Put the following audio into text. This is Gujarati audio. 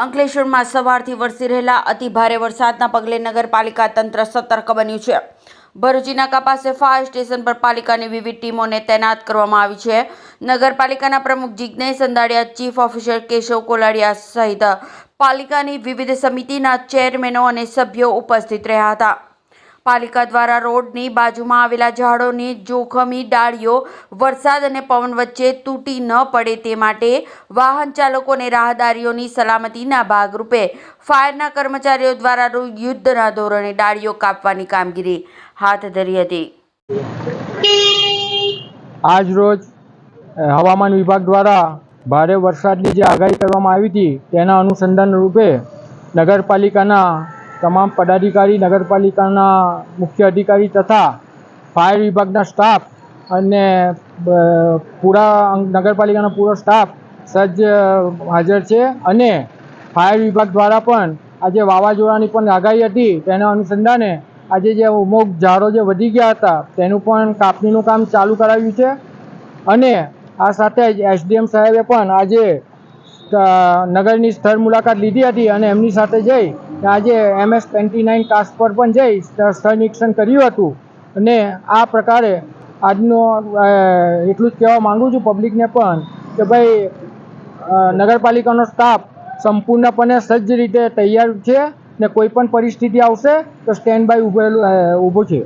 અંકલેશ્વરમાં સવારથી વરસી રહેલા અતિ ભારે વરસાદના પગલે નગરપાલિકા તંત્ર સતર્ક બન્યું છે। ભરૂચી નાકા પાસે ફાયર સ્ટેશન પર પાલિકાની વિવિધ ટીમોને તૈનાત કરવામાં આવી છે। નગરપાલિકાના પ્રમુખ જિજ્ઞેશ અંદાડિયા, ચીફ ઓફિસર કેશવ કોલાડિયા સહિત પાલિકાની વિવિધ સમિતિના ચેરમેનો અને સભ્યો ઉપસ્થિત રહ્યા હતા। પાલિકા દ્વારા રોડની બાજુમાં આવેલા ઝાડોની જોખમી ડાળીઓ વરસાદ અને પવન વચ્ચે તૂટી ન પડે તે માટે વાહન ચાલકો અને રાહદારીઓની સલામતીના ભાગરૂપે ફાયરના કર્મચારીઓ દ્વારા યુદ્ધના ધોરણે ડાળીઓ કાપવાની કામગીરી હાથ ધરી હતી। આજ રોજ હવામાન વિભાગ દ્વારા ભારે વરસાદની જે આગાહી કરવામાં આવી હતી તેના અનુસંધાન રૂપે નગરપાલિકાના તમામ પદાધિકારી, નગરપાલિકાના મુખ્ય અધિકારી તથા ફાયર વિભાગના સ્ટાફ અને નગરપાલિકાનો પૂરો સ્ટાફ સજ્જ હાજર છે। અને ફાયર વિભાગ દ્વારા પણ આજે વાવાઝોડાની પણ આગાહી હતી તેના અનુસંધાને આજે જે અમુક ઝાડો જે વધી ગયા હતા તેનું પણ કાપણીનું કામ ચાલુ કરાવ્યું છે। અને આ સાથે જ એસડીએમ સાહેબે પણ આજે નગરની સ્થળ મુલાકાત લીધી હતી અને એમની સાથે જઈ આજે MS-29 કાસ્ટ પર પણ જઈ સ્થળ નિરીક્ષણ કર્યું હતું। અને આ પ્રકારે આજનો એટલું જ કહેવા માગું છું પબ્લિકને પણ કે ભાઈ નગરપાલિકાનો સ્ટાફ સંપૂર્ણપણે સજ્જ રીતે તૈયાર છે ને કોઈ પણ પરિસ્થિતિ આવશે તો સ્ટેન્ડ બાય ઊભું છે।